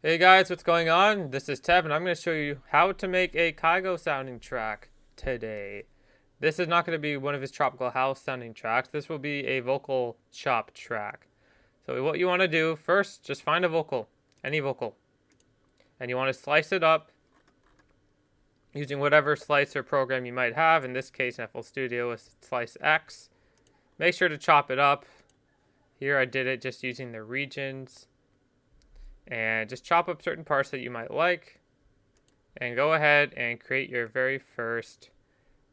Hey guys, what's going on? This is Tev, and I'm going to show you how to make a KYGO sounding track today. This is not going to be one of his tropical house sounding tracks. This will be a vocal chop track. So what you want to do first, just find a vocal, any vocal, and you want to slice it up using whatever slicer program you might have. In this case, FL Studio is Slice X. Make sure to chop it up. Here I did it just using the regions. And just chop up certain parts that you might like. And go ahead and create your very first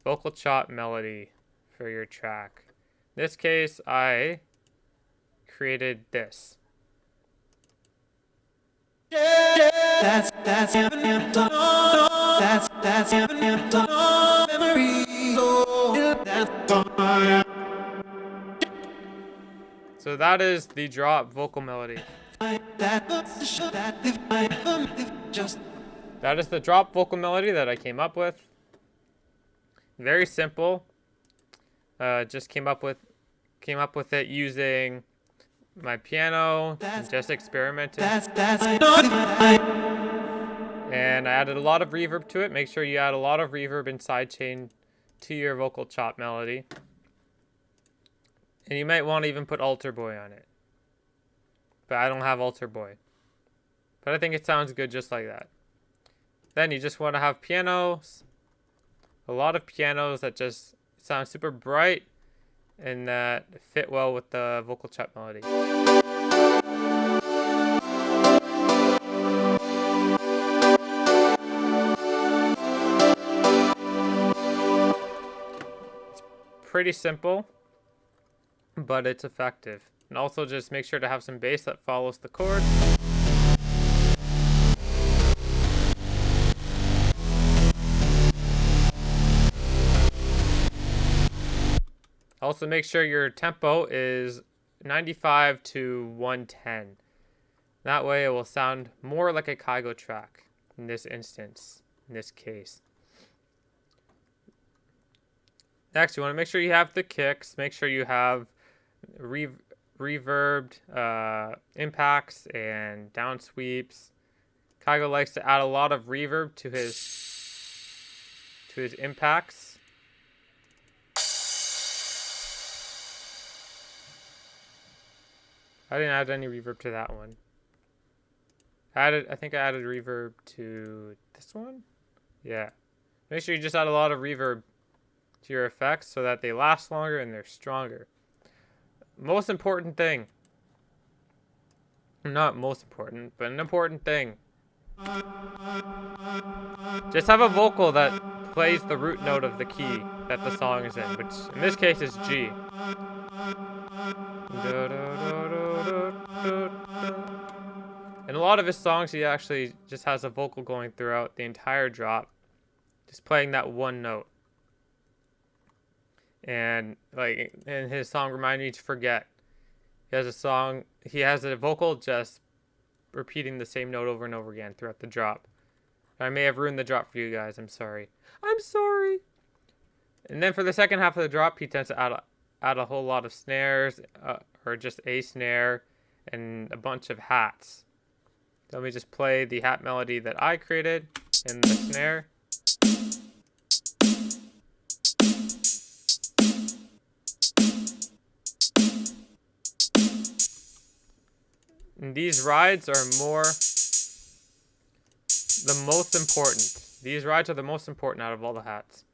vocal chop melody for your track. In this case, I created this. So that is the drop vocal melody. That is the drop vocal melody that I came up with. Very simple. Just came up with it using my piano and just experimented. And I added a lot of reverb to it. Make sure you add a lot of reverb and sidechain to your vocal chop melody. And you might want to even put Alter Boy on it. But I don't have Alter Boy. But I think it sounds good just like that. Then you just want to have pianos. A lot of pianos that just sound super bright and that fit well with the vocal chop melody. It's pretty simple, but it's effective. And also just make sure to have some bass that follows the chords. Also make sure your tempo is 95 to 110. That way it will sound more like a KYGO track in this instance, in this case. Next, you want to make sure you have the kicks. Make sure you have reverbed impacts and down sweeps. KYGO likes to add a lot of reverb to his impacts. I didn't add any reverb to that one. I think I added reverb to this one. Yeah. Make sure you just add a lot of reverb to your effects so that they last longer and they're stronger. Most important thing. Not most important, but an important thing. Just have a vocal that plays the root note of the key that the song is in, which in this case is G. In a lot of his songs, he actually just has a vocal going throughout the entire drop, just playing that one note. And like in his song "Remind Me to Forget," he has a vocal just repeating the same note over and over again throughout the drop. I may have ruined the drop for you guys. I'm sorry. I'm sorry. And then for the second half of the drop, he tends to add a whole lot of snares, or just a snare, and a bunch of hats. So let me just play the hat melody that I created in the snare. And these rides are the most important. These rides are the most important out of all the hats.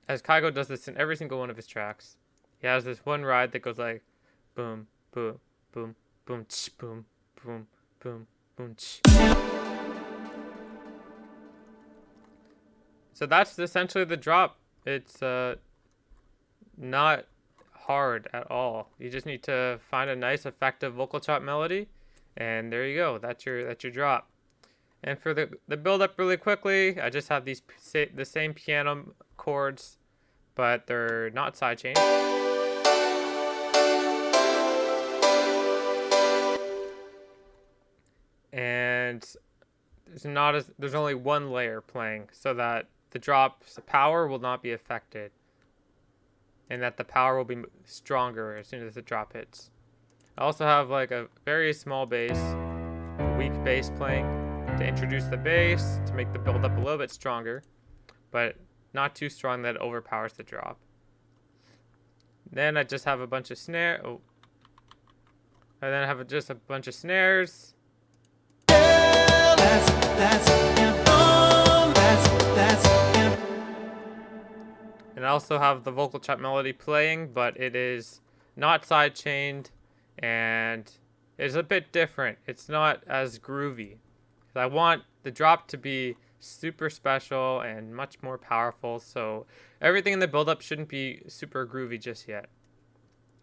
As KYGO does this in every single one of his tracks. He has this one ride that goes like boom, boom, boom, boom, tsh, boom, boom, boom, boom, tsh. So that's essentially the drop. It's not hard at all. You just need to find a nice effective vocal chop melody, and there you go. That's your drop. And for the build up really quickly, I just have the same piano chords, but they're not sidechained. And there's only one layer playing, so that the drop's power will not be affected, and that the power will be stronger as soon as the drop hits. I also have like a very small bass, weak bass playing to introduce the bass, to make the build up a little bit stronger, but not too strong that it overpowers the drop. Then I just have a bunch of snare. Oh. And then I have just a bunch of snares. And I also have the vocal chop melody playing, but it is not sidechained and it's a bit different. It's not as groovy. I want the drop to be super special and much more powerful, so everything in the build-up shouldn't be super groovy just yet.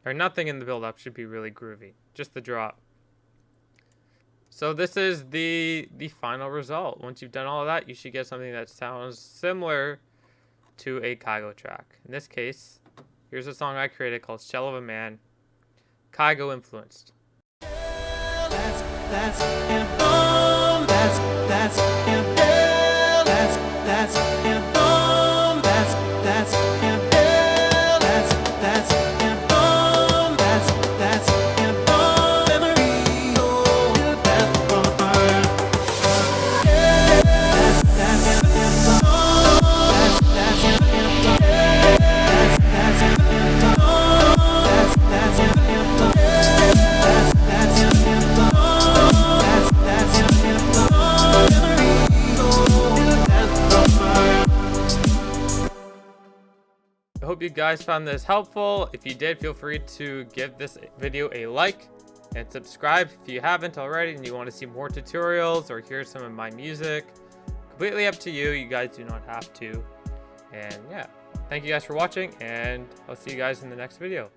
Or nothing in the build-up should be really groovy, just the drop. So this is the final result. Once you've done all of that, you should get something that sounds similar to a KYGO track. In this case, here's a song I created called Shell of a Man, KYGO influenced. I hope you guys found this helpful. If you did, feel free to give this video a like and subscribe if you haven't already and you want to see more tutorials or hear some of my music. Completely up to you. You guys do not have to. And yeah, thank you guys for watching, and I'll see you guys in the next video.